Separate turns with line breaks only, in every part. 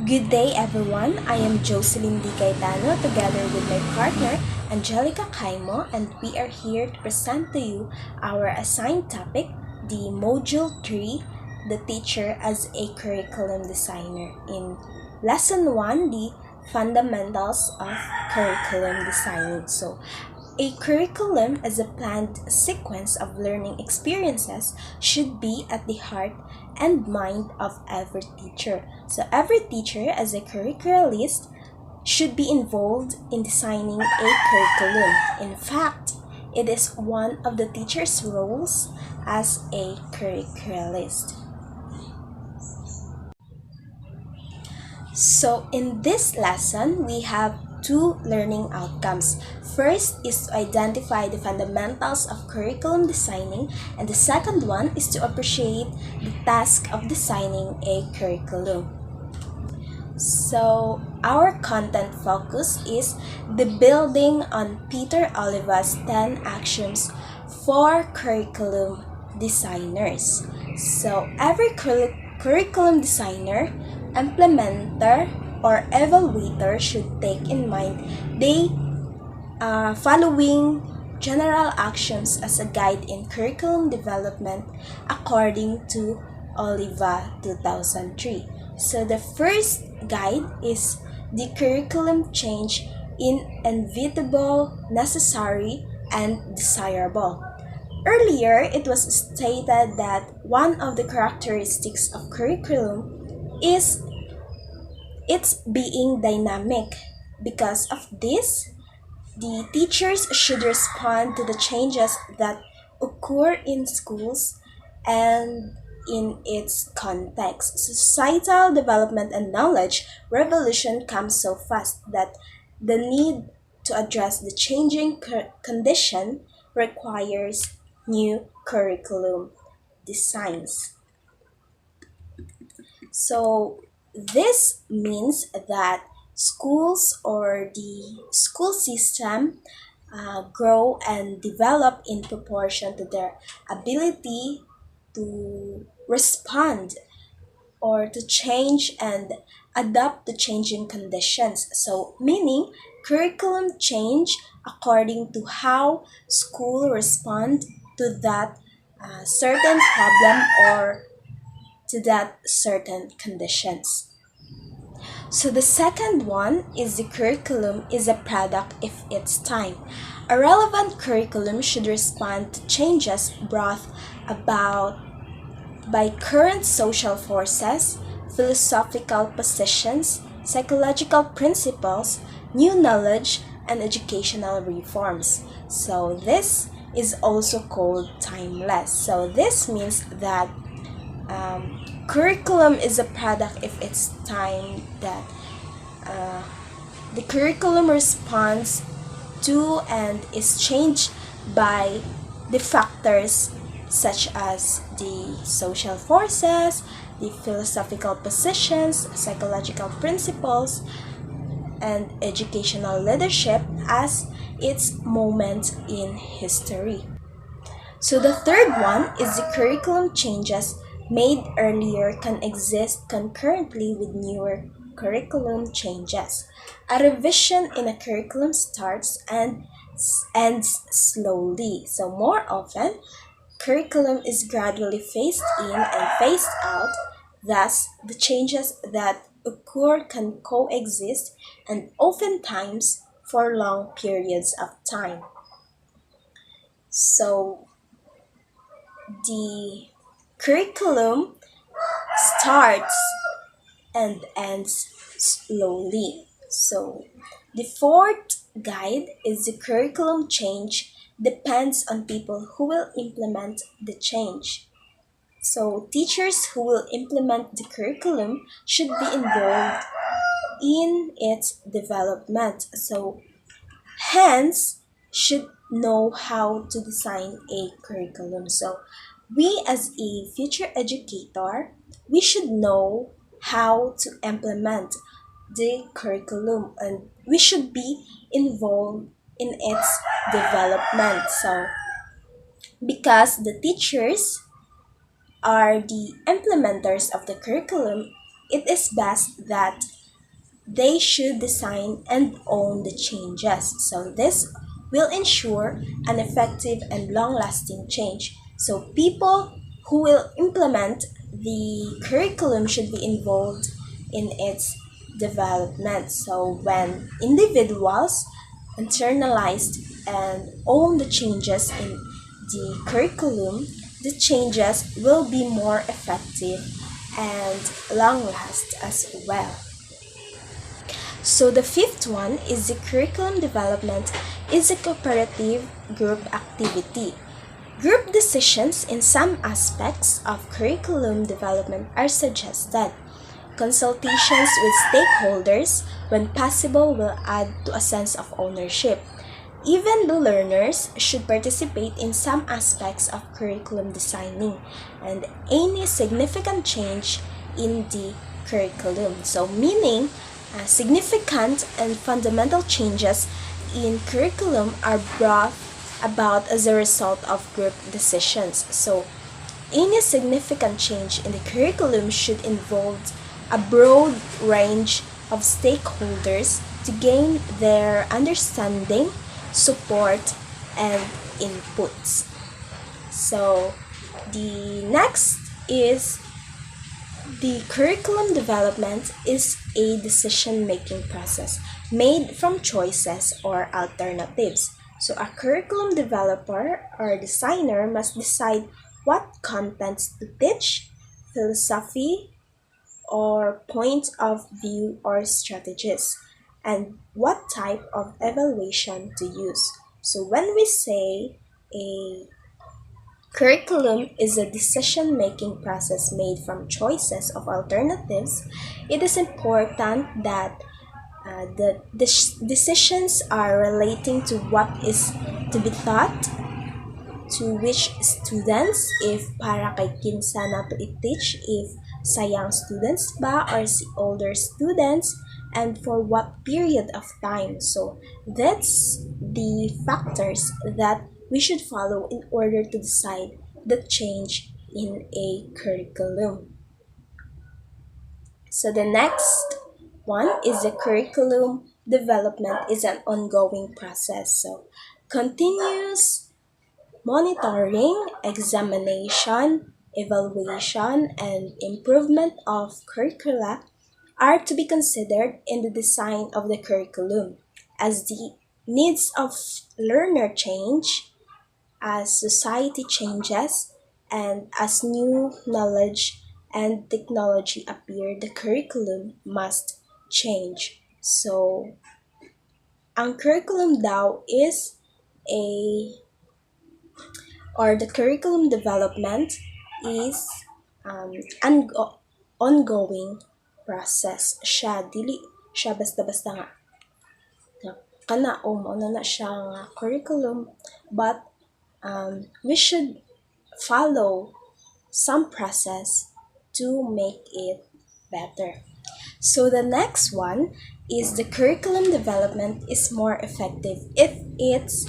Good day, everyone. I am Jocelyn D. Gaetano together with my partner, Angelica Caimo, and we are here to present to you our assigned topic, the Module 3, the teacher as a curriculum designer. In Lesson 1, the fundamentals of curriculum designing. A curriculum as a planned sequence of learning experiences should be at the heart and mind of every teacher. So every teacher as a curriculist should be involved in designing a curriculum. In fact, it is one of the teacher's roles as a curriculist. So in this lesson, we have two learning outcomes. First is to identify the fundamentals of curriculum designing, and the second one is to appreciate the task of designing a curriculum. So our content focus is the building on Peter Oliva's 10 actions for curriculum designers. So every curriculum designer, implementer, or evaluator should take in mind the following general actions as a guide in curriculum development according to Oliva 2003. So the first guide is the curriculum change inevitable, necessary, and desirable. Earlier, it was stated that one of the characteristics of curriculum is its being dynamic. Because of this, the teachers should respond to the changes that occur in schools and in its context. Societal development and knowledge revolution comes so fast that the need to address the changing condition requires new curriculum designs. So this means that schools or the school system grow and develop in proportion to their ability to respond or to change and adapt to changing conditions. So, meaning curriculum change according to how school respond to that certain problem or to that certain conditions. So the second one is the curriculum is a product of its time. A relevant curriculum should respond to changes brought about by current social forces, philosophical positions, psychological principles, new knowledge, and educational reforms. So this is also called timeless. So this means that curriculum is a product of its time, that the curriculum responds to and is changed by the factors such as the social forces, the philosophical positions, psychological principles, and educational leadership as its moment in history. So the third one is the curriculum changes made earlier can exist concurrently with newer curriculum changes. A revision in a curriculum starts and ends slowly. So more often, curriculum is gradually phased in and phased out. Thus, the changes that occur can coexist and oftentimes for long periods of time. So the curriculum starts and ends slowly. So, the fourth guide is the curriculum change depends on people who will implement the change. So, teachers who will implement the curriculum should be involved in its development. So, hence, should know how to design a curriculum. So, we as a future educator, we should know how to implement the curriculum and we should be involved in its development. So, because the teachers are the implementers of the curriculum, it is best that they should design and own the changes. So this will ensure an effective and long-lasting change. So people who will implement the curriculum should be involved in its development. So when individuals internalized and own the changes in the curriculum, the changes will be more effective and long last as well. So the fifth one is the curriculum development is a cooperative group activity. Group decisions in some aspects of curriculum development are suggested. Consultations with stakeholders, when possible, will add to a sense of ownership. Even the learners should participate in some aspects of curriculum designing and any significant change in the curriculum. So, meaning significant and fundamental changes in curriculum are brought about as a result of group decisions. So, any significant change in the curriculum should involve a broad range of stakeholders to gain their understanding, support, and inputs. So, the next is the curriculum development is a decision-making process made from choices or alternatives. So a curriculum developer or designer must decide what contents to teach, philosophy, or point of view or strategies, and what type of evaluation to use. So when we say a curriculum is a decision-making process made from choices of alternatives, it is important that the decisions are relating to what is to be taught, to which students, if para kay kinsa na to i-teach, if sa young students ba or si older students, and for what period of time. So that's the factors that we should follow in order to decide the change in a curriculum. So the next one is the curriculum development is an ongoing process. So continuous monitoring, examination, evaluation, and improvement of curricula are to be considered in the design of the curriculum as the needs of learner change, as society changes, and as new knowledge and technology appear, the curriculum must change. So, ang curriculum daw is a or the curriculum development is um, ongoing process siya dili siya basta-basta nga kana o mao na siya nga curriculum, but we should follow some process to make it better. So the next one is the curriculum development is more effective if it's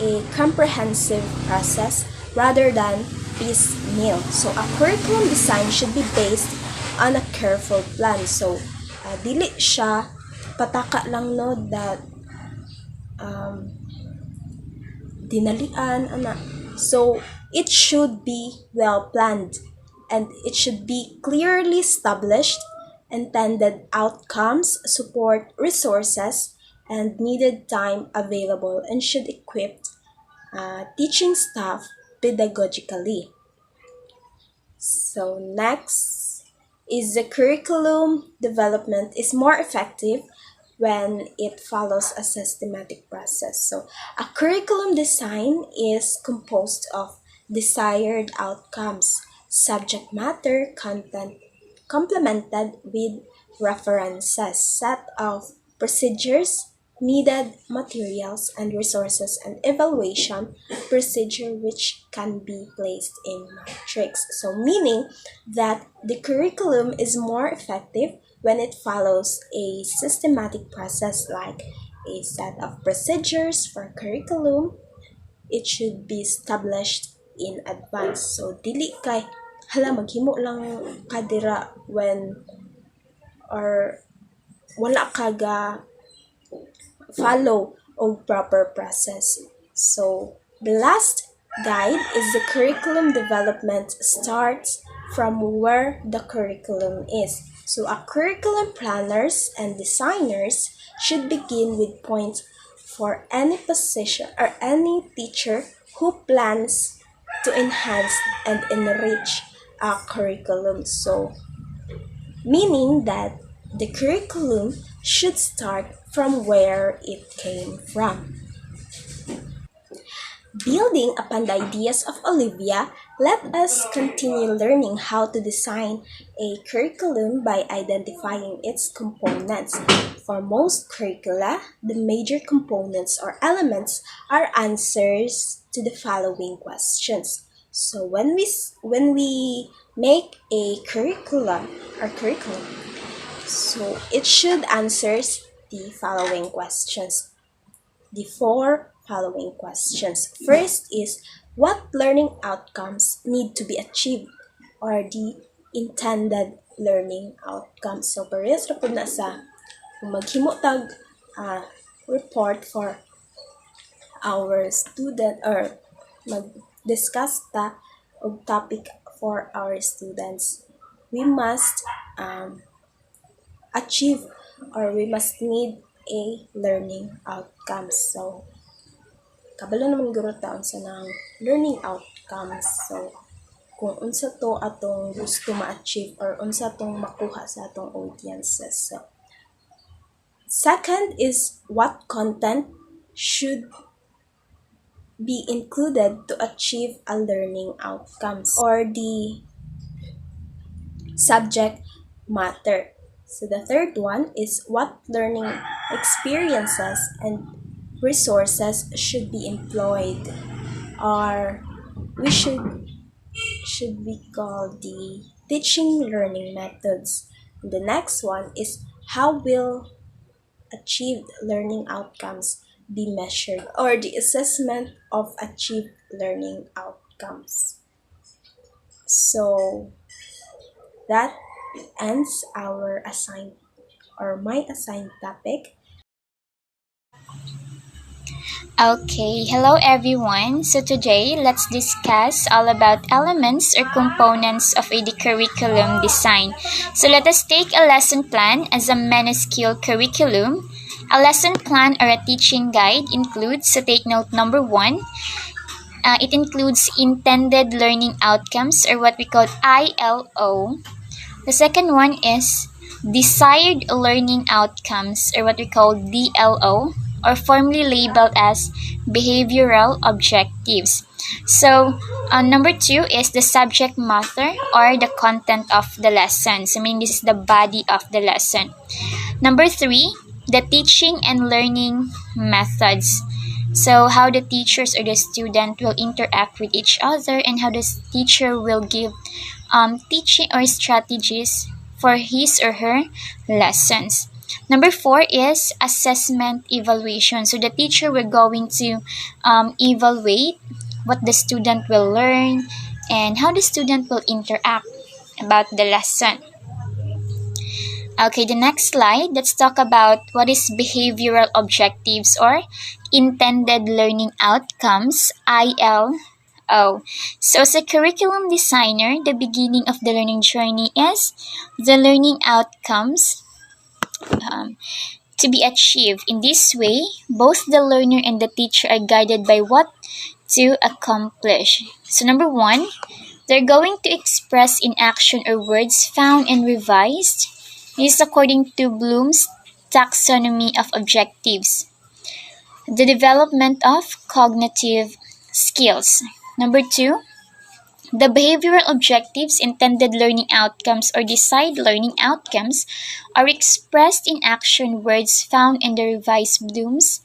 a comprehensive process rather than piecemeal. So a curriculum design should be based on a careful plan. So dili siya pataka lang no that dinalian ana. So it should be well planned and it should be clearly established intended outcomes, support resources, and needed time available and should equip teaching staff pedagogically. So next is the curriculum development is more effective when it follows a systematic process. So a curriculum design is composed of desired outcomes, subject matter, content, complemented with references, set of procedures, needed materials and resources, and evaluation procedure which can be placed in matrix. So meaning that the curriculum is more effective when it follows a systematic process like a set of procedures for curriculum. It should be established in advance. So dili kay hala maghimo lang kadira when or wala ka ga follow o proper process. So the last guide is the curriculum development starts from where the curriculum is. So a curriculum planners and designers should begin with points for any position or any teacher who plans to enhance and enrich a curriculum. So meaning that the curriculum should start from where it came from. Building upon the ideas of Olivia, let us continue learning how to design a curriculum by identifying its components. For most curricula, the major components or elements are answers to the following questions. So when we make a curriculum, so it should answers the following questions. The four following questions. First is what learning outcomes need to be achieved or the intended learning outcomes. So parehas ra pud na sa kung maghimo tag report for our student or mag-discuss ta og topic for our students. We must achieve or we must need a learning outcomes. So kabalo naman guro taon sa nang learning outcomes. So kung unsa to atong gusto ma-achieve or unsa tong makuha sa atong audiences. So, second is what content should be included to achieve a learning outcomes or the subject matter. So the third one is what learning experiences and resources should be employed or we should we call the teaching learning methods. The next one is how will achieved learning outcomes be measured or the assessment of achieved learning outcomes. So that ends our assigned or my assigned topic.
Okay, hello everyone. So today, let's discuss all about elements or components of a curriculum design. So let us take a lesson plan as a minuscule curriculum. A lesson plan or a teaching guide includes, so take note number 1, it includes intended learning outcomes or what we call ILO. The second one is desired learning outcomes or what we call DLO or formally labeled as behavioral objectives. So number 2 is the subject matter or the content of the lesson. So meaning this is the body of the lesson. Number 3, the teaching and learning methods. So how the teachers or the student will interact with each other and how the teacher will give teaching or strategies for his or her lessons. Number 4 is assessment evaluation. So the teacher will going to evaluate what the student will learn and how the student will interact about the lesson. Okay, the next slide, let's talk about what is behavioral objectives or intended learning outcomes, ILO. So as a curriculum designer, the beginning of the learning journey is the learning outcomes to be achieved. In this way, both the learner and the teacher are guided by what to accomplish. So number 1, they're going to express in action or words found and revised. This is according to Bloom's taxonomy of objectives. The development of cognitive skills. Number 2, the behavioral objectives, intended learning outcomes, or desired learning outcomes are expressed in action words found in the revised Bloom's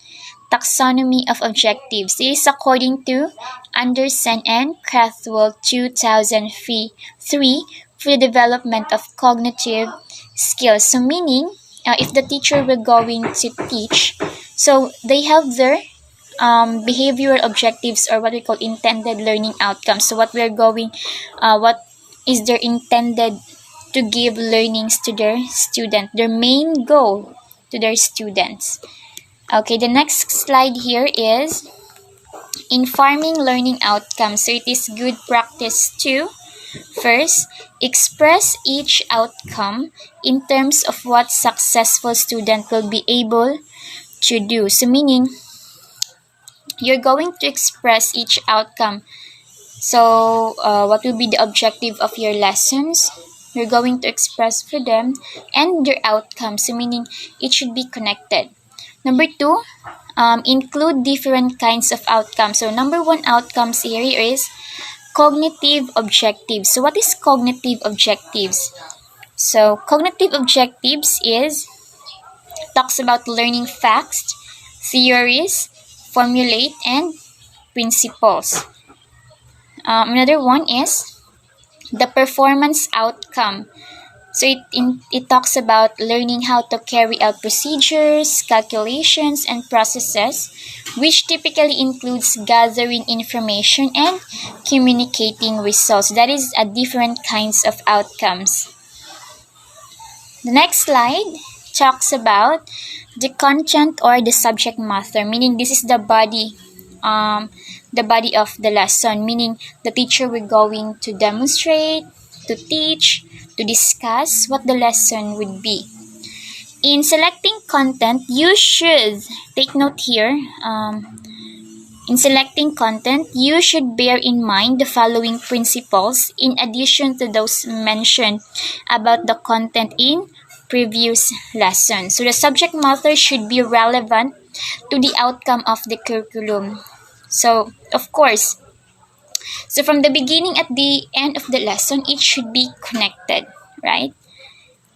taxonomy of objectives. This is according to Anderson and Krathwohl 2003 for the development of cognitive skills. So meaning, if the teacher will going to teach, so they have their behavioral objectives or what we call intended learning outcomes. So what is their intended to give learnings to their student, their main goal to their students. Okay, the next slide here is in farming learning outcomes. So it is good practice to first express each outcome in terms of what successful student will be able to do. So meaning you're going to express each outcome. So what will be the objective of your lessons? You're going to express for them and their outcomes. So meaning it should be connected. Number two, include different kinds of outcomes. So number one outcomes here is cognitive objectives. So what is cognitive objectives? So cognitive objectives is talks about learning facts, theories, formulate, and principles. Another one is the performance outcome. So it talks about learning how to carry out procedures, calculations, and processes, which typically includes gathering information and communicating results. That is a different kinds of outcomes. The next slide talks about the content or the subject matter, meaning this is the body of the lesson, meaning the teacher will going to demonstrate, to teach, to discuss what the lesson would be. In selecting content, you should take note here. In selecting content, you should bear in mind the following principles in addition to those mentioned about the content in previous lessons. So the subject matter should be relevant to the outcome of the curriculum. So, of course, so from the beginning at the end of the lesson, it should be connected, right?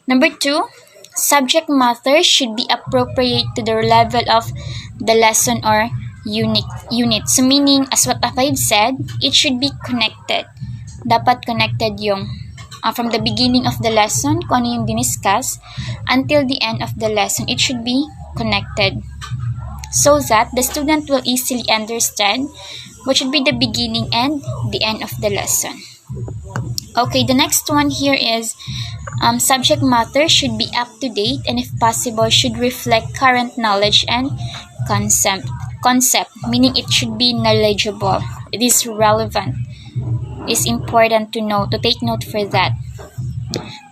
Number two, subject matter should be appropriate to the level of the lesson or unit. So meaning, as what I've said, it should be connected. Dapat connected yung from the beginning of the lesson, kung ano yung diniscuss, until the end of the lesson, it should be connected. So that the student will easily understand what should be the beginning and the end of the lesson. Okay, the next one here is subject matter should be up to date and if possible should reflect current knowledge and concept, meaning it should be knowledgeable. It is relevant. It is important to know, to take note for that.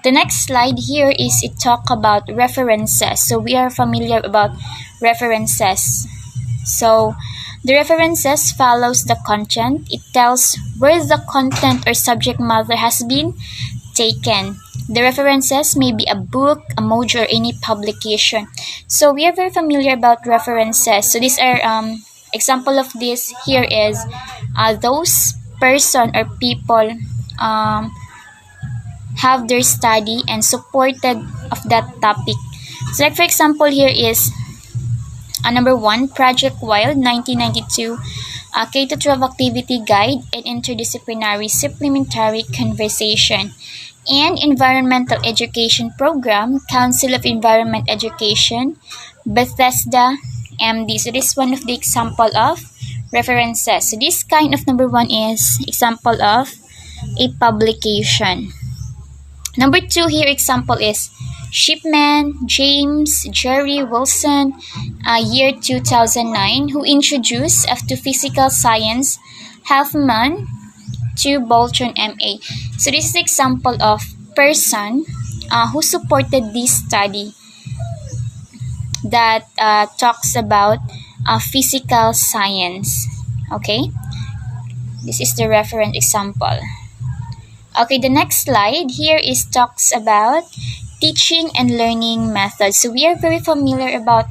The next slide here is it talk about references. So we are familiar about references. So the references follows the content. It tells where the content or subject matter has been taken. The references may be a book, a module, or any publication. So we are very familiar about references. So these are example of this here is those person or people have their study and supported of that topic. So like for example here is number 1, Project Wild 1992 K-12 Activity Guide and Interdisciplinary Supplementary Conversation and Environmental Education Program, Council of Environment Education, Bethesda, MD. So this is one of the example of references. So this kind of number 1 is example of a publication. Number 2 here example is Shipman, James, Jerry Wilson, year 2009, who introduced to physical science, Huffman to Bolton MA. So this is the example of person who supported this study that talks about physical science. Okay, this is the reference example. Okay, the next slide here is talks about teaching and learning methods. So we are very familiar about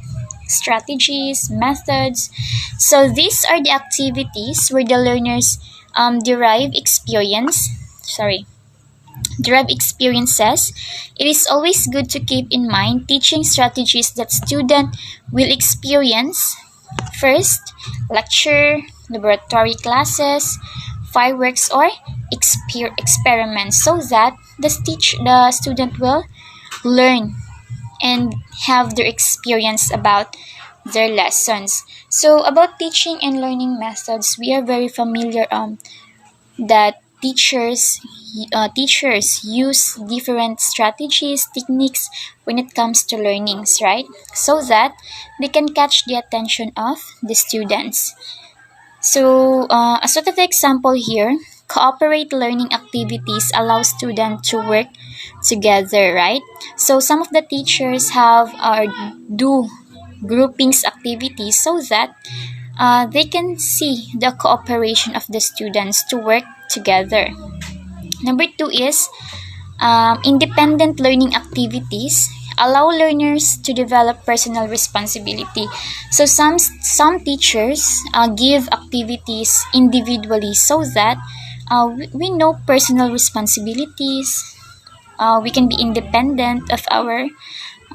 strategies, methods. So these are the activities where the learners derive experiences. It is always good to keep in mind teaching strategies that student will experience. First, lecture, laboratory classes, fireworks, or experiments, so that the student will learn and have their experience about their lessons. So about teaching and learning methods, we are very familiar that teachers use different strategies, techniques when it comes to learnings, right? So that they can catch the attention of the students. So, a sort of example here, cooperate learning activities allow students to work together, right? So, some of the teachers have or do groupings activities so that they can see the cooperation of the students to work together. Number two is independent learning activities allow learners to develop personal responsibility. So some teachers give activities individually so that we know personal responsibilities. We can be independent of our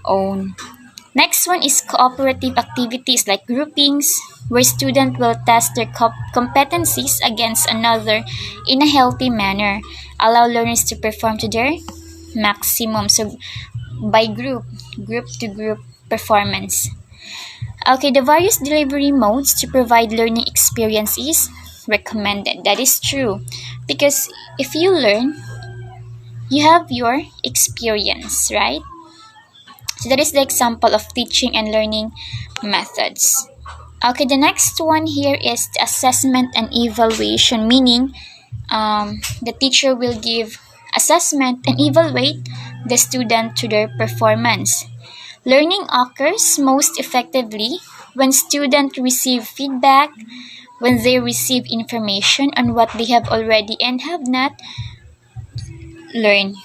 own. Next one is cooperative activities like groupings, where students will test their competencies against another in a healthy manner, allow learners to perform to their maximum. So by group to group performance. Okay, the various delivery modes to provide learning experience is recommended. That is true. Because if you learn, you have your experience, right? So that is the example of teaching and learning methods. Okay, the next one here is the assessment and evaluation, meaning the teacher will give assessment and evaluate the student to their performance. Learning occurs most effectively when students receive feedback, when they receive information on what they have already and have not learned.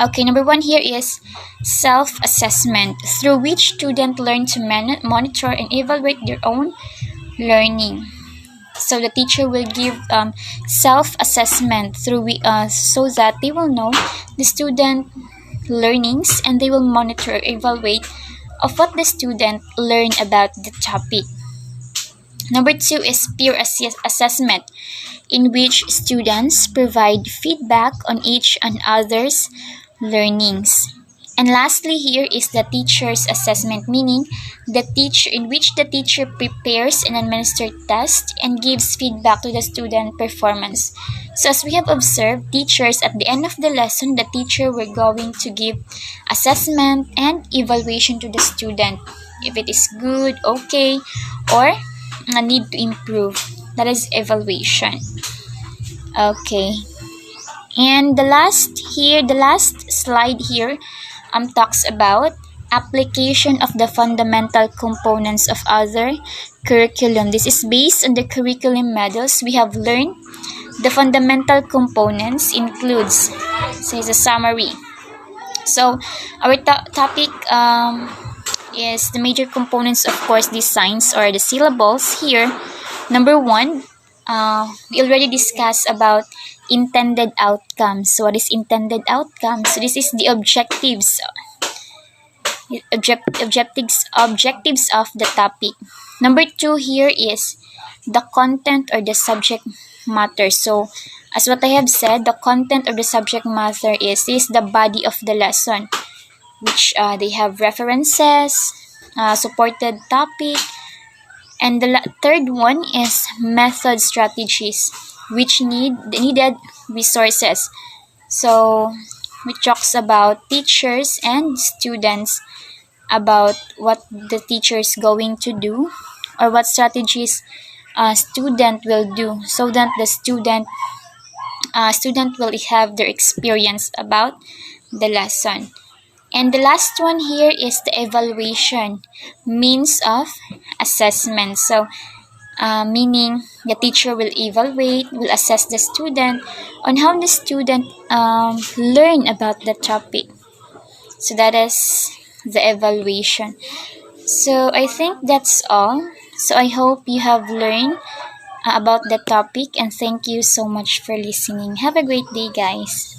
Okay, number one here is self-assessment, through which students learn to monitor and evaluate their own learning. So the teacher will give self-assessment so that they will know the student learnings and they will monitor, evaluate of what the student learned about the topic. Number two is peer assessment, in which students provide feedback on each and other's learnings. And lastly, here is the teacher's assessment, meaning in which the teacher prepares and administers tests and gives feedback to the student performance. So as we have observed, teachers at the end of the lesson, the teacher were going to give assessment and evaluation to the student. If it is good, okay, or need to improve. That is evaluation. Okay. And the last slide here talks about application of the fundamental components of other curriculum. This is based on the curriculum modules we have learned. The fundamental components includes, says a summary. So our topic is the major components, of course, the signs or the syllables here. Number one, we already discussed about intended outcomes. So what is intended outcomes? So this is the objectives of the topic. Number two here is the content or the subject matter. So as what I have said, the content or the subject matter is the body of the lesson, which they have references, supported topic, and the third one is method strategies, which needed resources. So which talks about teachers and students, about what the teacher is going to do or what strategies student will do, so that the student will have their experience about the lesson. And the last one here is the evaluation, means of assessment. So meaning the teacher will will assess the student on how the student learn about the topic. So that is the evaluation. So I think that's all. So I hope you have learned about the topic, and thank you so much for listening. Have a great day, guys.